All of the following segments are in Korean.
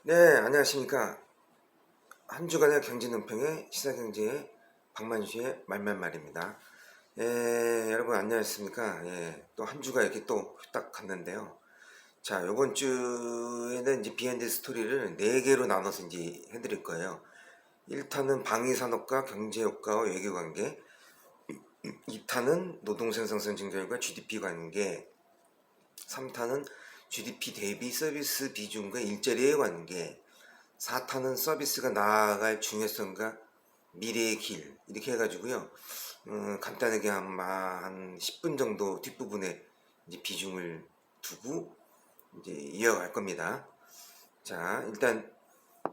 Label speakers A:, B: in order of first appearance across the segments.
A: 네, 안녕하십니까. 한 주간의 경제논평의 시사경제의 박만주의 말말말입니다. 예, 여러분 안녕하십니까. 예, 또 한 주가 이렇게 또 후딱 갔는데요. 자, 요번 주에는 이제 비하인드 스토리를 4개로 나눠서 이제 해드릴 거예요. 1탄은 방위산업과 경제효과와 외교관계, 2탄은 노동생산성 증가율과 GDP 관계, 3탄은 GDP 대비 서비스 비중과 일자리의 관계, 4탄은 서비스가 나아갈 중요성과 미래의 길 이렇게 해가지고요. 간단하게 한 10분 정도 뒷부분에 이제 비중을 두고 이제 이어갈 겁니다. 자, 일단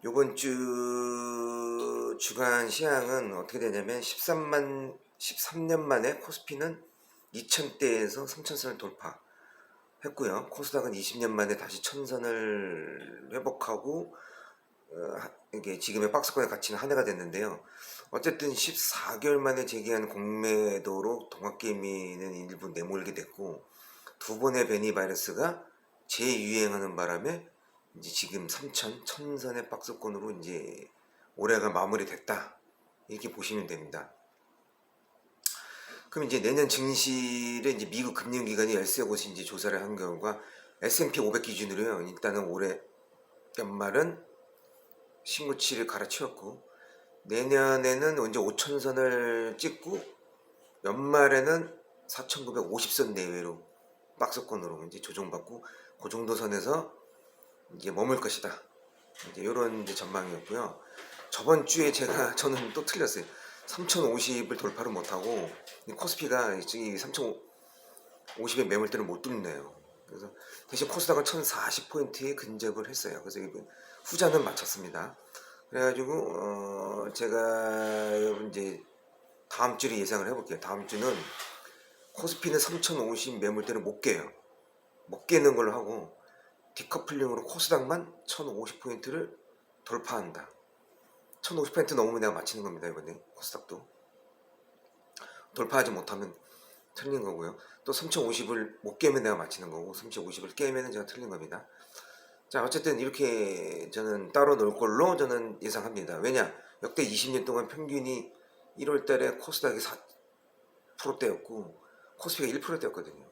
A: 요번 주 주간 시황은 어떻게 되냐면 13년 만에 코스피는 2000대에서 3000선을 돌파했고요. 코스닥은 20년 만에 다시 1000선을 회복하고 이게 지금의 박스권에 갇히는 한 해가 됐는데요. 어쨌든 14개월 만에 재개한 공매도로 동학개미는 일부 내몰게 됐고, 두 번의 베니 바이러스가 재유행하는 바람에 이제 지금 3천, 1000선의 박스권으로 이제 올해가 마무리됐다. 이렇게 보시면 됩니다. 그럼 이제 내년 증시를 이제 미국 금융기관이 열세 곳이 이제 조사를 한 결과 S&P 500 기준으로요. 일단은 올해 연말은 신고치를 갈아치웠고, 내년에는 이제 5천선을 찍고 연말에는 4,950선 내외로 박스권으로 이제 조정받고 그 정도 선에서 이제 머물 것이다. 이제 이런 이제 전망이었고요. 저번 주에 저는 또 틀렸어요. 3,050을 돌파를 못하고 코스피가 3,050의 매물대를 못 뚫네요. 그래서 대신 코스닥은 1,040포인트에 근접을 했어요. 그래서 이번 후자는 맞췄습니다. 그래가지고 제가 이제 다음 주를 예상을 해볼게요. 다음 주는 코스피는 3,050 매물대를 못 깨요. 못 깨는 걸로 하고 디커플링으로 코스닥만 1,050포인트를 돌파한다. 1,050포인트 넘으면 내가 맞히는 겁니다. 이번에 코스닥도 돌파하지 못하면 틀린 거고요. 또 3,050을 못 깨면 내가 맞히는 거고 3,050을 깨면 제가 틀린 겁니다. 자, 어쨌든 이렇게 저는 따로 놀 걸로 저는 예상합니다. 왜냐, 역대 20년 동안 평균이 1월 달에 코스닥이 4%대였고 코스피가 1%대였거든요.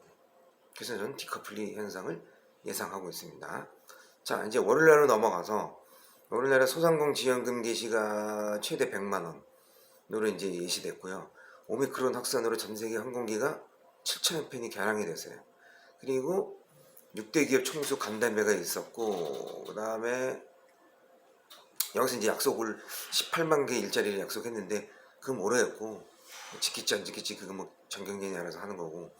A: 그래서 저는 디커플리 현상을 예상하고 있습니다. 자, 이제 월요일날로 넘어가서 월요일날에 소상공 지원금 개시가 최대 100만원으로 이제 예시됐고요. 오미크론 확산으로 전세계 항공기가 7천여 편이 결항이 됐어요. 그리고 6대 기업 총수 간담회가 있었고, 그 다음에 여기서 이제 약속을 18만 개 일자리를 약속했는데 그건 모르겠고, 지킬지 안 지킬지 그거 뭐 전경련이 알아서 하는 거고,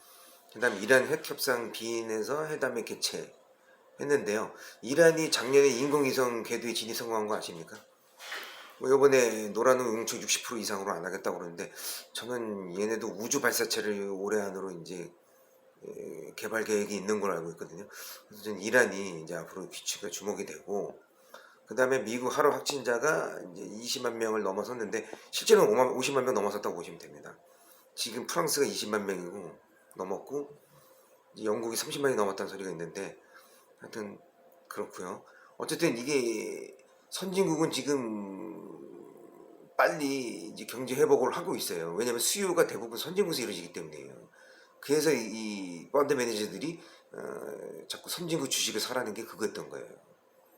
A: 그 다음에 이란 핵협상 비인에서 회담에 개최했는데요. 이란이 작년에 인공위성 궤도에 진입 성공한 거 아십니까? 뭐 이번에 노란우 응축 60% 이상으로 안 하겠다고 그러는데, 저는 얘네도 우주 발사체를 올해 안으로 이제 개발 계획이 있는 걸로 알고 있거든요. 그래서 저는 이란이 이제 앞으로 귀추가 주목이 되고, 그 다음에 미국 하루 확진자가 이제 20만 명을 넘어섰는데 실제로는 50만 명 넘어섰다고 보시면 됩니다. 지금 프랑스가 20만 명이고 넘었고, 영국이 30만이 넘었다는 소리가 있는데, 하여튼 그렇고요. 어쨌든 이게 선진국은 지금 빨리 이제 경제 회복을 하고 있어요. 왜냐하면 수요가 대부분 선진국에서 이루어지기 때문이에요. 그래서 이 펀드 매니저들이 자꾸 선진국 주식을 사라는 게 그거였던 거예요.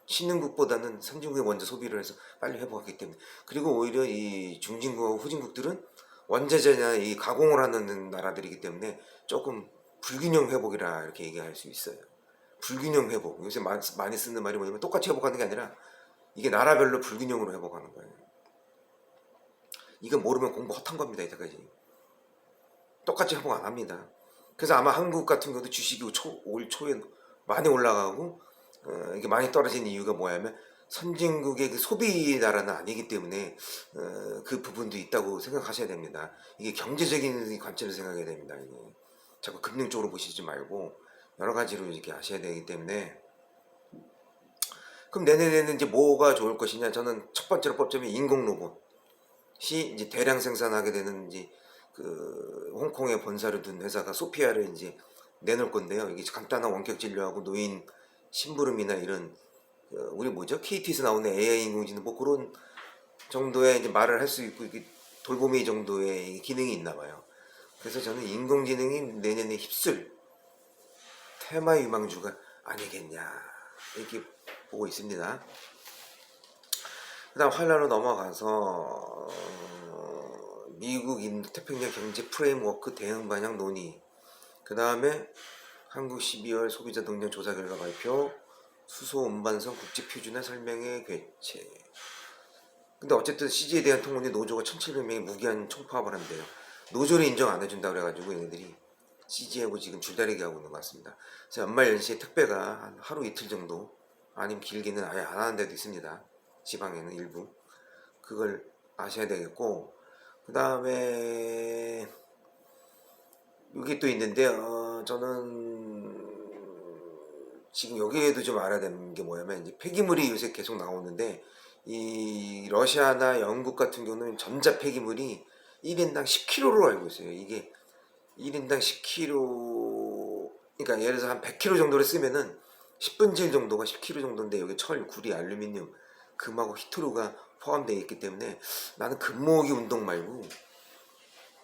A: 신흥국보다는 선진국에 먼저 소비를 해서 빨리 회복하기 때문에. 그리고 오히려 이 중진국하고 후진국들은 원자재나 이 가공을 하는 나라들이기 때문에 조금 불균형 회복이라 이렇게 얘기할 수 있어요. 불균형 회복. 요새 많이 쓰는 말이 뭐냐면 똑같이 회복하는 게 아니라 이게 나라별로 불균형으로 회복하는 거예요. 이거 모르면 공부 헛한 겁니다. 이때까지. 똑같이 회복 안 합니다. 그래서 아마 한국 같은 경우도 주식이 올 초에 많이 올라가고 이게 많이 떨어진 이유가 뭐냐면 선진국의 그 소비 나라는 아니기 때문에 그 부분도 있다고 생각하셔야 됩니다. 이게 경제적인 관점에서 생각해야 됩니다. 이게. 자꾸 금융 쪽으로 보시지 말고 여러 가지로 이렇게 하셔야 되기 때문에. 그럼 내년에는 이제 뭐가 좋을 것이냐? 저는 첫 번째로 뽑자면 인공 로봇이 이제 대량 생산하게 되는 이제 그 홍콩에 본사를 둔 회사가 소피아를 이제 내놓을 건데요. 이게 간단한 원격 진료하고 노인 심부름이나 이런 우리 뭐죠? KT에서 나오는 AI 인공지능 뭐 그런 정도의 이제 말을 할 수 있고 이게 돌보미 정도의 기능이 있나 봐요. 그래서 저는 인공지능이 내년에 휩쓸 테마 유망주가 아니겠냐 이렇게 보고 있습니다. 그다음 활라로 넘어가서 미국 인도 태평양 경제 프레임워크 대응 방향 논의. 그 다음에 한국 12월 소비자 동향 조사 결과 발표. 수소 운반선 국제 표준화 설명회 개최. 근데 어쨌든 CG에 대한 통론에 노조가 1,700명이 무기한 총파업을 한대요. 노조를 인정 안 해준다 그래가지고 얘네들이 CG하고 지금 줄다리기 하고 있는 것 같습니다. 그래서 연말 연시에 택배가 한 하루 이틀 정도 아니면 길게는 아예 안 하는 데도 있습니다. 지방에는 일부. 그걸 아셔야 되겠고, 그 다음에 여기 또 있는데 저는 지금 여기에도 좀 알아야 되는 게 뭐냐면 이제 폐기물이 요새 계속 나오는데 이 러시아나 영국 같은 경우는 전자 폐기물이 1인당 10kg로 알고 있어요. 이게 1인당 10kg, 그러니까 예를 들어서 한 100kg 정도를 쓰면은 10분의 1 정도가 10kg 정도인데 여기 철, 구리, 알루미늄, 금하고 히토류가 포함되어 있기 때문에 나는 금 모으기 운동 말고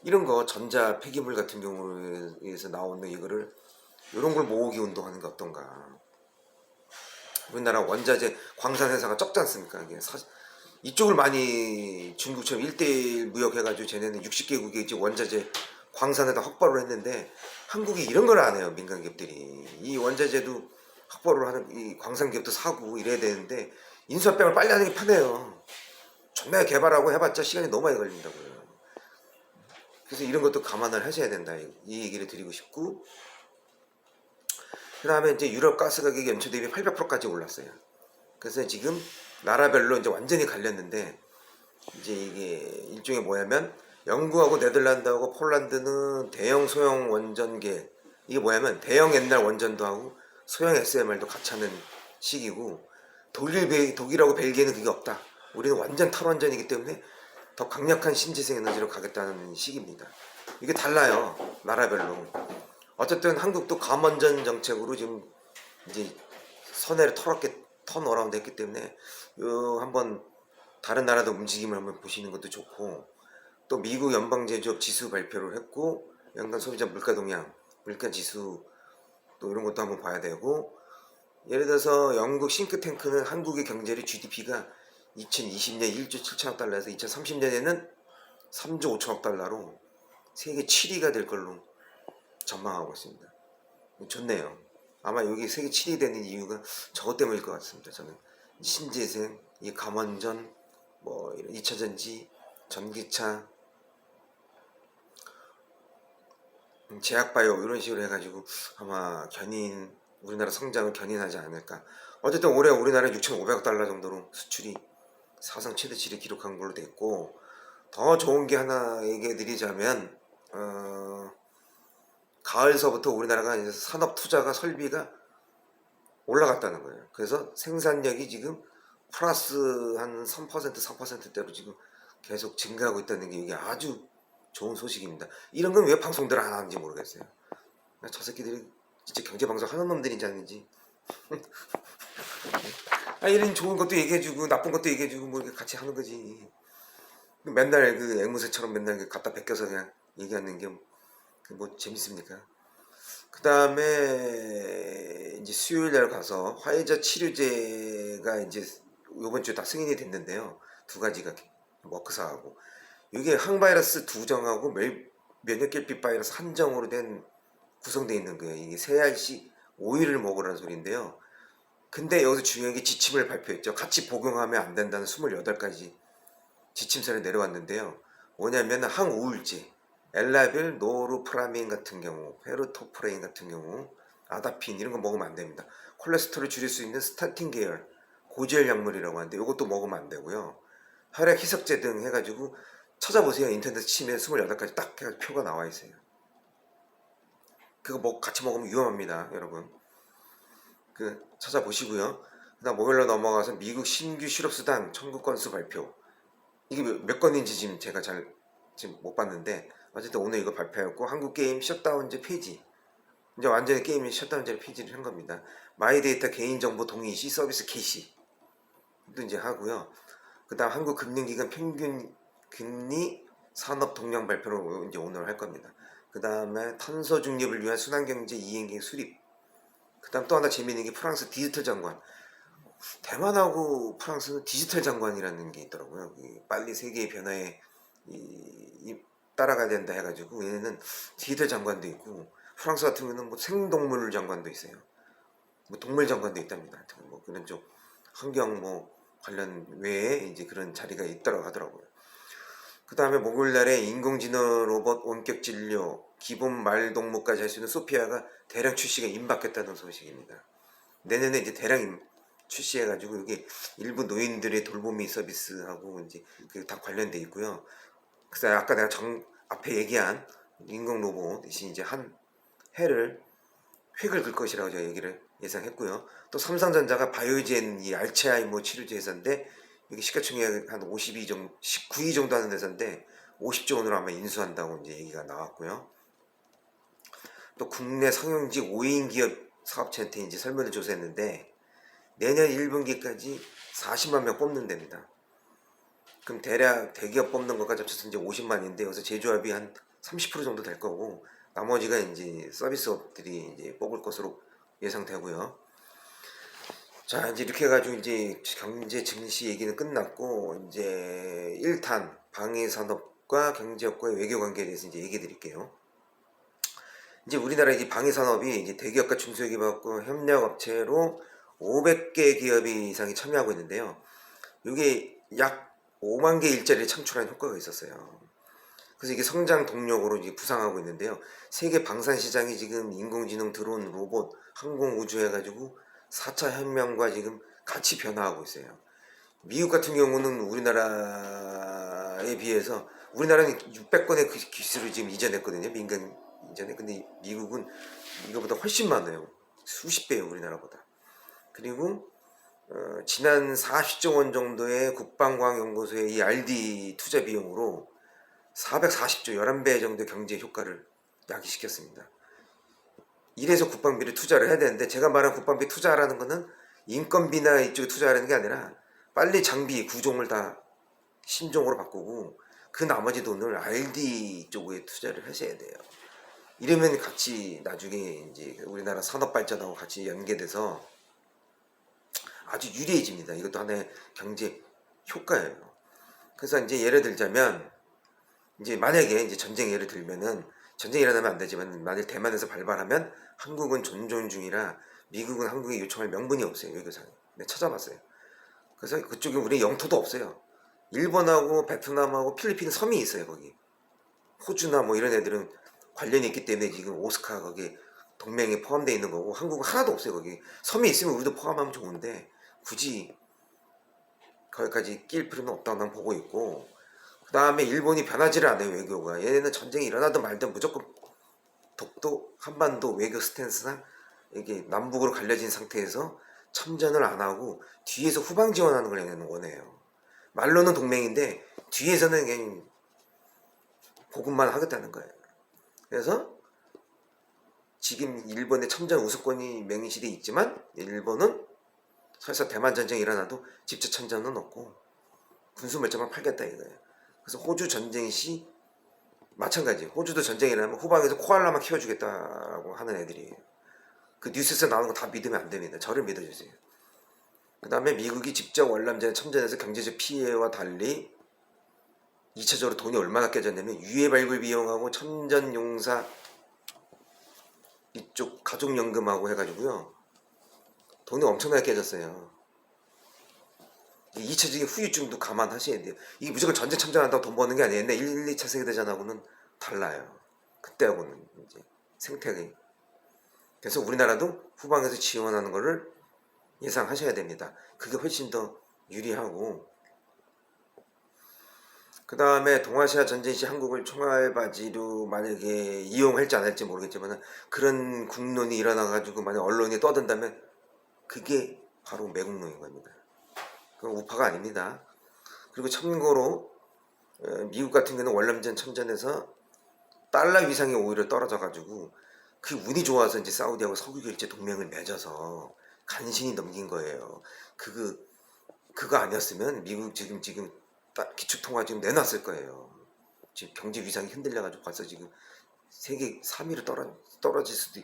A: 이런 거 전자 폐기물 같은 경우에서 나오는 이거를 이런 걸 모으기 운동하는 게 어떤가. 우리나라 원자재 광산 회사가 적지 않습니까? 이게 이쪽을 많이 중국처럼 1대1 무역해가지고 쟤네는 60개국에 이제 원자재 광산에다 확보를 했는데 한국이 이런 걸 안 해요. 민간 기업들이 이 원자재도 확보를 하는 이 광산 기업도 사고 이래야 되는데 인수합병을 빨리 하는 게 편해요. 존나 개발하고 해봤자 시간이 너무 많이 걸린다고요. 그래서 이런 것도 감안을 하셔야 된다 이 얘기를 드리고 싶고, 그 다음에 이제 유럽 가스 가격이 연초 대비 800%까지 올랐어요. 그래서 지금 나라별로 이제 완전히 갈렸는데 이제 이게 일종의 뭐냐면 영국하고 네덜란드하고 폴란드는 대형 소형 원전계, 이게 뭐냐면 대형 옛날 원전도 하고 소형 SMR도 같이 하는 시기고, 독일하고 벨기에는 그게 없다. 우리는 완전 탈원전이기 때문에 더 강력한 신재생 에너지로 가겠다는 시기입니다. 이게 달라요 나라별로. 어쨌든 한국도 감원전 정책으로 지금 이제 선회를 턴어라운드 했기 때문에 한번 다른 나라도 움직임을 한번 보시는 것도 좋고, 또 미국 연방제조업 지수 발표를 했고 연간 소비자 물가 동향, 물가 지수 또 이런 것도 한번 봐야 되고, 예를 들어서 영국 싱크탱크는 한국의 경제를 GDP가 2020년 1조 7천억 달러에서 2030년에는 3조 5천억 달러로 세계 7위가 될 걸로 전망하고 있습니다. 좋네요. 아마 여기 세계 7위 되는 이유가 저것 때문일 것 같습니다. 저는 신재생, 이 감원전, 뭐 2차전지, 전기차, 제약바이오 이런 식으로 해가지고 아마 우리나라 성장을 견인하지 않을까. 어쨌든 올해 우리나라 6,500억 달러 정도로 수출이 사상 최대치를 기록한 걸로 됐고, 더 좋은 게 하나 얘기해 드리자면 가을서부터 우리나라가 이제 산업 투자가 설비가 올라갔다는 거예요. 그래서 생산력이 지금 플러스 한 3% 4%대로 지금 계속 증가하고 있다는 게 이게 아주 좋은 소식입니다. 이런 건 왜 방송들 안 하는지 모르겠어요. 저 새끼들이 진짜 경제방송 하는 놈들인지 아닌지. 이런 좋은 것도 얘기해주고 나쁜 것도 얘기해주고 뭐 이렇게 같이 하는 거지. 맨날 그 앵무새처럼 맨날 갖다 베껴서 그냥 얘기하는 게 뭐 재밌습니까? 그 다음에 이제 수요일 날 가서 화이자 치료제가 이제 요번 주에 다 승인이 됐는데요. 두 가지가 머크사하고 이게 항바이러스 2정하고 면역결핍 바이러스 한정으로 구성되어 있는 거예요. 이게 3알씩 5일을 먹으라는 소리인데요. 근데 여기서 중요한 게 지침을 발표했죠. 같이 복용하면 안 된다는 28가지 지침서를 내려왔는데요. 뭐냐면 항우울제, 엘라빌, 노르프라민 같은 경우, 페르토프레인 같은 경우, 아다핀 이런 거 먹으면 안 됩니다. 콜레스테롤을 줄일 수 있는 스타틴 계열 고지혈 약물이라고 하는데 이것도 먹으면 안 되고요. 혈액 희석제 등 해가지고 찾아보세요. 인터넷 치면 28가지 딱 표가 나와 있어요. 그거 같이 먹으면 위험합니다, 여러분. 찾아보시고요. 그다음 목요일로 넘어가서 미국 신규 실업수당 청구 건수 발표. 이게 몇 건인지 지금 제가 지금 못 봤는데 어쨌든 오늘 이거 발표했고, 한국게임 셧다운제 폐지. 이제 완전히 게임이 셧다운제를 폐지를 한 겁니다. 마이데이터 개인정보 동의 시 서비스 개시도 이제 하고요. 그다음 한국금융기관 평균 금리 산업 동향 발표를 이제 오늘 할 겁니다. 그다음에 탄소 중립을 위한 순환경제 이행계 수립. 그다음 또 하나 재미있는 게 프랑스 디지털 장관. 대만하고 프랑스는 디지털 장관이라는 게 있더라고요. 빨리 세계의 변화에 따라가야 된다 해가지고 얘네는 디지털 장관도 있고, 프랑스 같은 경우는 뭐 생동물 장관도 있어요. 뭐 동물 장관도 있답니다. 뭐 그런 쪽 환경 뭐 관련 외에 이제 그런 자리가 있더라고 하더라고요. 그 다음에 목요일날에 인공지능 로봇 원격 진료 기본 말동무까지 할 수 있는 소피아가 대량 출시가 임박했다는 소식입니다. 내년에 이제 대량 출시해가지고 이게 일부 노인들의 돌보미 서비스하고 이제 그 다 관련돼 있고요. 그래서 아까 내가 앞에 얘기한 인공 로봇이 이제 한 해를 획을 긋을 것이라고 제가 얘기를 예상했고요. 또 삼성전자가 바이오젠 이 알츠하이머 치료제 회사인데 이게 시가총액 한 52 정도, 19위 정도 하는 회사인데 50조 원으로 아마 인수한다고 이제 얘기가 나왔고요. 또 국내 상용직 5인 기업 사업체한테 이제 설문을 조사했는데 내년 1분기까지 40만 명 뽑는답니다. 그럼 대략 대기업 뽑는 것까지 합쳐서 이제 50만인데 여기서 제조합이 한 30% 정도 될 거고 나머지가 이제 서비스업들이 이제 뽑을 것으로 예상되고요. 자, 이제 이렇게 해가지고 이제 경제 증시 얘기는 끝났고 이제 1탄 방위산업과 경제업과의 외교관계에 대해서 이제 얘기해 드릴게요. 이제 우리나라 이제 방위산업이 이제 대기업과 중소기업하고 협력업체로 500개 기업이 이상이 참여하고 있는데요. 이게 약 5만 개 일자리를 창출하는 효과가 있었어요. 그래서 이게 성장 동력으로 이제 부상하고 있는데요. 세계 방산 시장이 지금 인공지능, 드론, 로봇, 항공, 우주 해가지고 4차 혁명과 지금 같이 변화하고 있어요. 미국 같은 경우는 우리나라에 비해서 우리나라는 600건의 기술을 지금 이전했거든요. 민간 이전에. 근데 미국은 이거보다 훨씬 많아요. 수십 배예요, 우리나라보다. 그리고 지난 40조 원 정도의 국방과학연구소의 이 R&D 투자 비용으로 440조 11배 정도의 경제 효과를 야기시켰습니다. 이래서 국방비를 투자를 해야 되는데 제가 말한 국방비 투자하라는 거는 인건비나 이쪽에 투자하라는 게 아니라 빨리 장비 구종을 다 신종으로 바꾸고 그 나머지 돈을 R&D 쪽에 투자를 하셔야 돼요. 이러면 같이 나중에 이제 우리나라 산업 발전하고 같이 연계돼서 아주 유리해집니다. 이것도 하나의 경제 효과예요. 그래서 이제 예를 들자면 이제 만약에 이제 전쟁 예를 들면은 전쟁이 일어나면 안 되지만 만약 대만에서 발발하면 한국은 존중 중이라 미국은 한국에 요청할 명분이 없어요. 외교상에. 내가 찾아봤어요. 그래서 그쪽에 우리 영토도 없어요. 일본하고 베트남하고 필리핀 섬이 있어요. 거기 호주나 뭐 이런 애들은 관련이 있기 때문에 지금 오스카 거기 동맹에 포함되어 있는 거고 한국은 하나도 없어요. 거기 섬이 있으면 우리도 포함하면 좋은데 굳이 거기까지 낄 필요는 없다고 난 보고 있고, 그 다음에 일본이 변하지를 않아요. 외교가. 얘네는 전쟁이 일어나든 말든 무조건 독도 한반도 외교 스탠스나 이게 남북으로 갈려진 상태에서 참전을 안 하고 뒤에서 후방 지원하는 걸 얘네는 원해요. 말로는 동맹인데 뒤에서는 그냥 보급만 하겠다는 거예요. 그래서 지금 일본의 참전 우수권이 맹실이 있지만 일본은 설사 대만 전쟁이 일어나도 직접 참전은 없고 군수 물자만 팔겠다 이거예요. 그래서 호주 전쟁 시 마찬가지. 호주도 전쟁이 일어나면 후방에서 코알라만 키워주겠다고 하는 애들이에요. 그 뉴스에서 나오는 거 다 믿으면 안 됩니다. 저를 믿어주세요. 그 다음에 미국이 직접 월남전에 참전해서 경제적 피해와 달리 2차적으로 돈이 얼마나 깨졌냐면 유해 발굴 비용하고 참전용사 이쪽 가족연금하고 해가지고요 돈이 엄청나게 깨졌어요. 2차적인 후유증도 감안하셔야 돼요. 이게 무조건 전쟁 참전한다고 돈 버는 게 아니에요. 옛날 1, 2차 세계대전하고는 달라요. 그때하고는 이제 생태계. 그래서 우리나라도 후방에서 지원하는 거를 예상하셔야 됩니다. 그게 훨씬 더 유리하고, 그 다음에 동아시아 전쟁 시 한국을 총알바지로 만약에 이용할지 안 할지 모르겠지만 그런 국론이 일어나가지고 만약 언론이 떠든다면 그게 바로 매국노인 겁니다. 그건 우파가 아닙니다. 그리고 참고로 미국 같은 경우는 월남전 참전에서 달러 위상이 오히려 떨어져가지고 그 운이 좋아서 이제 사우디하고 석유 결제 동맹을 맺어서 간신히 넘긴 거예요. 그거 아니었으면 미국 지금 기축통화 지금 내놨을 거예요. 지금 경제 위상이 흔들려가지고 벌써 지금 세계 3위로 떨어질 수도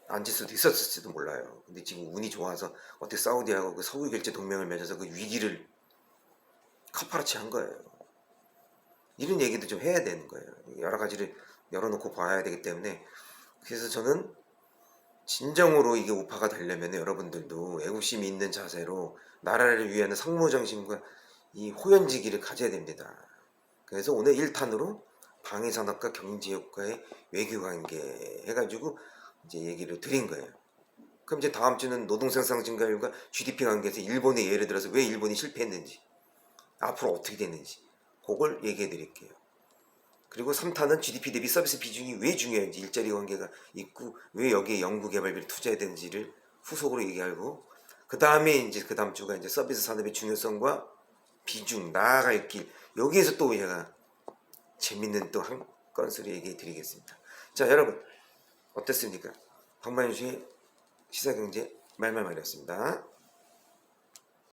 A: 앉을 수도 있었을지도 몰라요. 근데 지금 운이 좋아서 어떻게 사우디하고 그 석유 결제 동맹을 맺어서 그 위기를 카파라치 한 거예요. 이런 얘기도 좀 해야 되는 거예요. 여러 가지를 열어놓고 봐야 되기 때문에 그래서 저는 진정으로 이게 우파가 되려면 여러분들도 애국심이 있는 자세로 나라를 위하는 상무정신과 이 호연지기를 가져야 됩니다. 그래서 오늘 1탄으로 방위산업과 경제효과의 외교관계 해가지고 이제 얘기를 드린 거예요. 그럼 이제 다음 주는 노동생산 증가율과 GDP 관계에서 일본의 예를 들어서 왜 일본이 실패했는지 앞으로 어떻게 됐는지 그걸 얘기해 드릴게요. 그리고 3탄은 GDP 대비 서비스 비중이 왜 중요한지 일자리 관계가 있고 왜 여기에 연구개발비를 투자해야 되는지를 후속으로 얘기하고 그 다음에 이제 그 다음 주가 이제 서비스 산업의 중요성과 비중 나아갈 길 여기에서 또 제가 재밌는 또 한 건수를 얘기해 드리겠습니다. 자 여러분 어땠습니까? 박만주의 시사경제 말말말이었습니다.